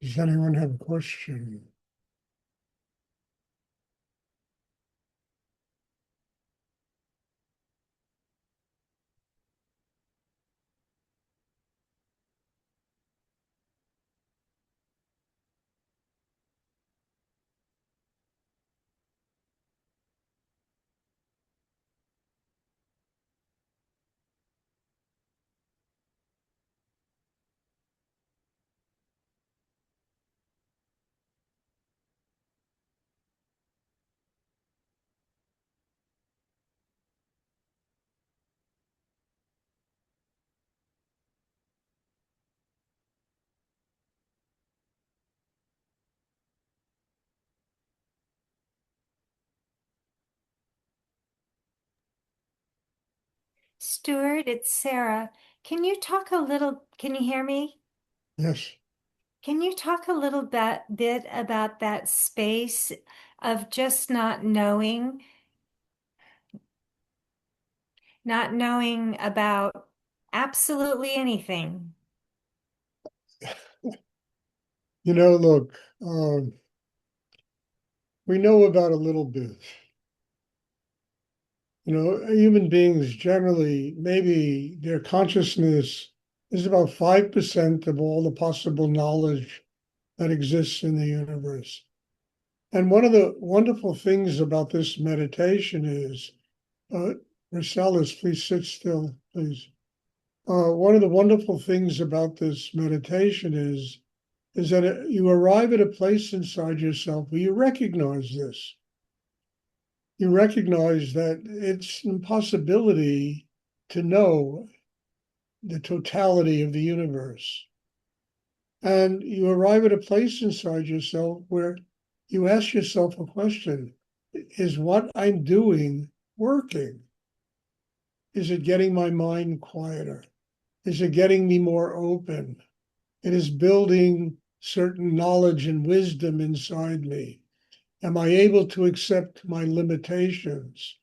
Does anyone have a question? Stuart, it's Sarah. Can you hear me? Yes. Can you talk a little bit about that space of just not knowing about absolutely anything? Look, we know about a little bit. Human beings generally, maybe their consciousness is about 5% of all the possible knowledge that exists in the universe. And one of the wonderful things about this meditation is, Marcellus, please sit still, please. One of the wonderful things about this meditation is that you arrive at a place inside yourself where you recognize this. You recognize that it's an impossibility to know the totality of the universe. And you arrive at a place inside yourself where you ask yourself a question: is what I'm doing working? Is it getting my mind quieter? Is it getting me more open? It is building certain knowledge and wisdom inside me. Am I able to accept my limitations?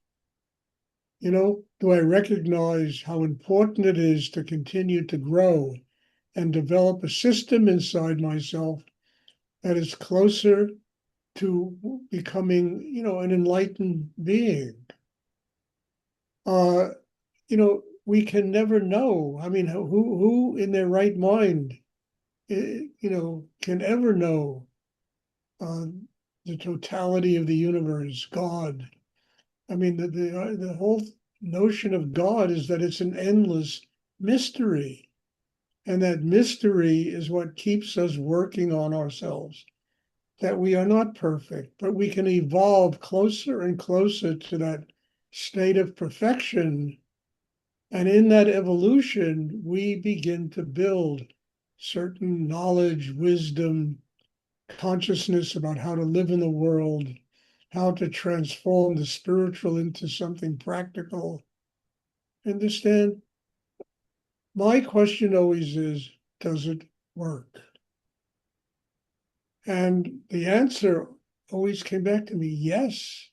Do I recognize how important it is to continue to grow and develop a system inside myself that is closer to becoming, an enlightened being? Uh, we can never know. I mean, who in their right mind, can ever know uh, the totality of the universe, God? I mean, the whole notion of God is that it's an endless mystery. And that mystery is what keeps us working on ourselves, that we are not perfect, but we can evolve closer and closer to that state of perfection. And in that evolution, we begin to build certain knowledge, wisdom, consciousness about how to live in the world, how to transform the spiritual into something practical. Understand? My question always is, does it work? And the answer always came back to me, yes.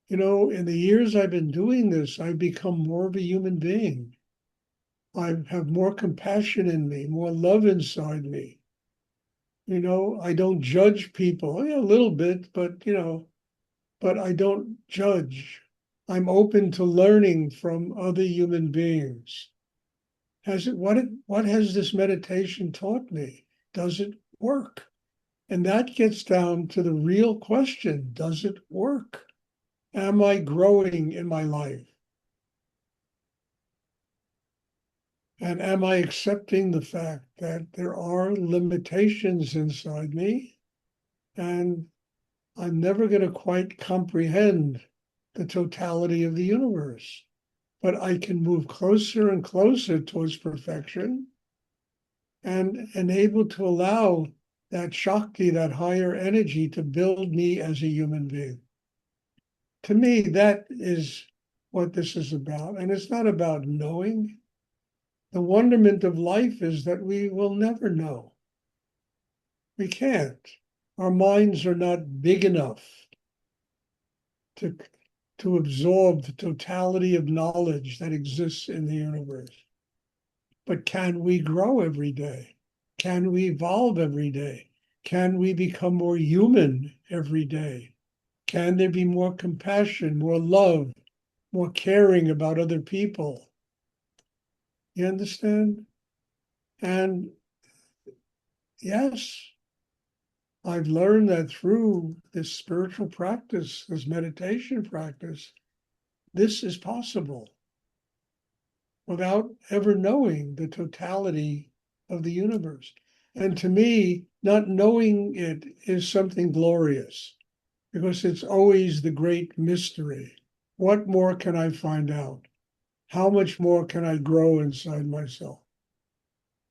In the years I've been doing this, I've become more of a human being. I have more compassion in me, more love inside me. I don't judge people, yeah, a little bit, but I don't judge. I'm open to learning from other human beings. What has this meditation taught me? Does it work? And that gets down to the real question: does it work? Am I growing in my life? And am I accepting the fact that there are limitations inside me? And I'm never going to quite comprehend the totality of the universe. But I can move closer and closer towards perfection and able to allow that Shakti, that higher energy, to build me as a human being. To me, that is what this is about. And it's not about knowing. The wonderment of life is that we will never know. We can't. Our minds are not big enough to, to absorb the totality of knowledge that exists in the universe. But can we grow every day? Can we evolve every day? Can we become more human every day? Can there be more compassion, more love, more caring about other people? You understand? And yes, I've learned that through this spiritual practice, this meditation practice, this is possible without ever knowing the totality of the universe. And to me, not knowing it is something glorious because it's always the great mystery. What more can I find out? How much more can I grow inside myself?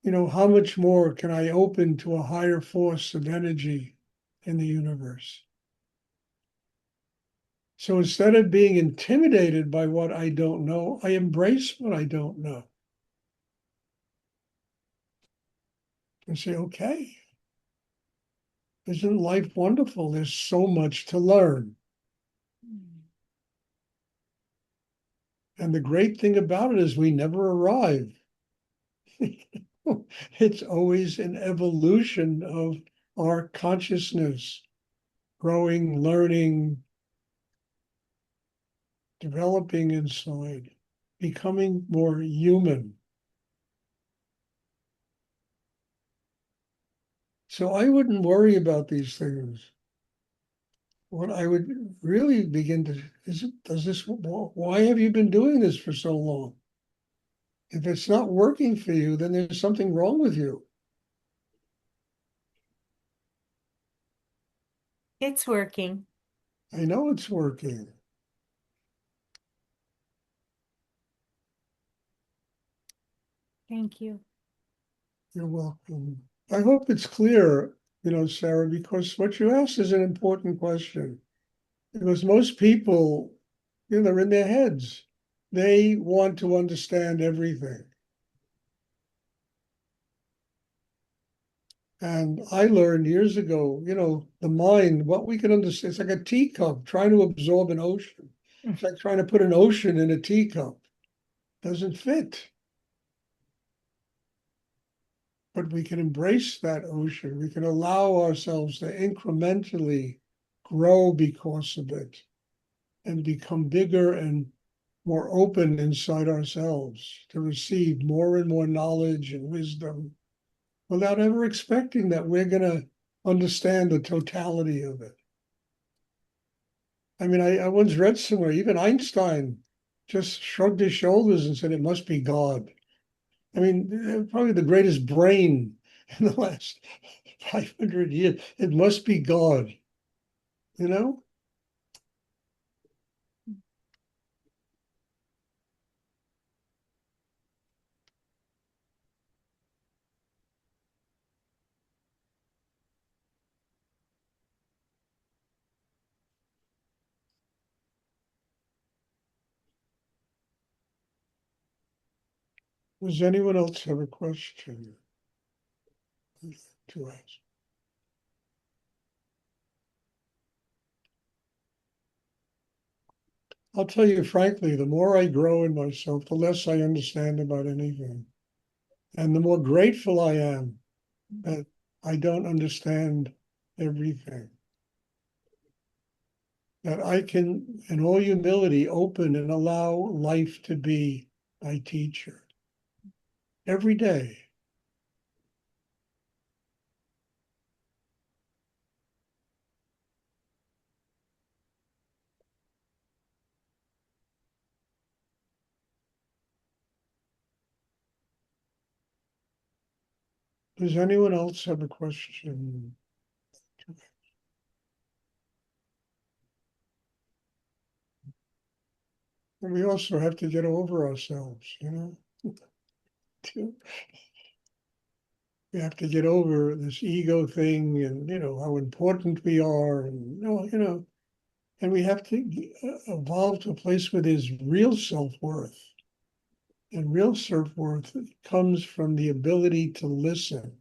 How much more can I open to a higher force of energy in the universe? So instead of being intimidated by what I don't know, I embrace what I don't know and say, okay, isn't life wonderful? There's so much to learn. And the great thing about it is we never arrive. It's always an evolution of our consciousness, growing, learning, developing inside, becoming more human. So I wouldn't worry about these things. What I would really begin to why have you been doing this for so long? If it's not working for you, then there's something wrong with you. It's working. I know it's working. Thank you. You're welcome. I hope it's clear, Sarah, because what you asked is an important question. Because most people, they're in their heads. They want to understand everything. And I learned years ago, the mind, what we can understand, it's like a teacup trying to absorb an ocean. It's like trying to put an ocean in a teacup. Doesn't fit. But we can embrace that ocean. We can allow ourselves to incrementally grow because of it and become bigger and more open inside ourselves to receive more and more knowledge and wisdom without ever expecting that we're going to understand the totality of it. I mean, I once read somewhere, even Einstein just shrugged his shoulders and said, it must be God. I mean, probably the greatest brain in the last 500 years. It must be God, you know? Does anyone else have a question to ask? I'll tell you frankly, the more I grow in myself, the less I understand about anything. And the more grateful I am that I don't understand everything. That I can, in all humility, open and allow life to be my teacher every day. Does anyone else have a question? And we also have to get over ourselves, too. We have to get over this ego thing and, how important we are and, and we have to evolve to a place where there's real self-worth. And real self-worth comes from the ability to listen,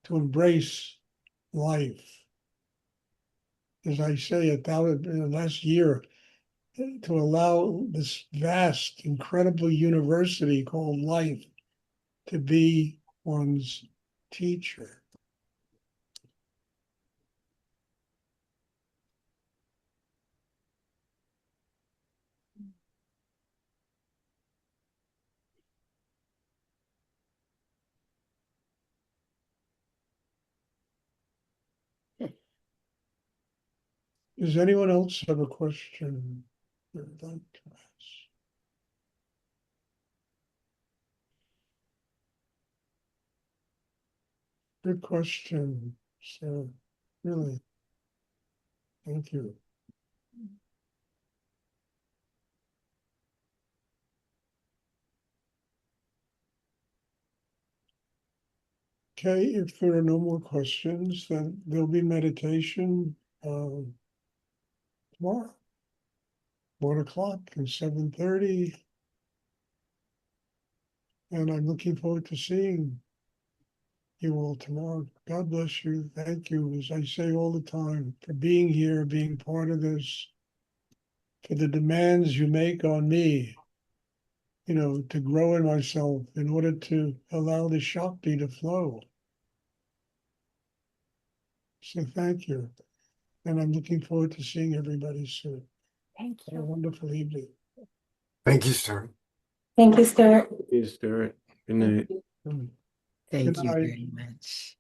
to embrace life. As I say, in the last year, to allow this vast, incredible university called life to be one's teacher. Does anyone else have a question they'd like to ask? Good question, so really, thank you. Okay, if there are no more questions, then there'll be meditation tomorrow, 1 o'clock and 7:30. And I'm looking forward to seeing you all tomorrow. God bless you. Thank you, as I say all the time, for being here, being part of this, for the demands you make on me, to grow in myself in order to allow the Shakti to flow. So thank you. And I'm looking forward to seeing everybody soon. Thank Have a you. wonderful evening. Thank you, Stuart. Thank you, Stuart. Yes, Stuart. Good night. Good Thank you night. very much.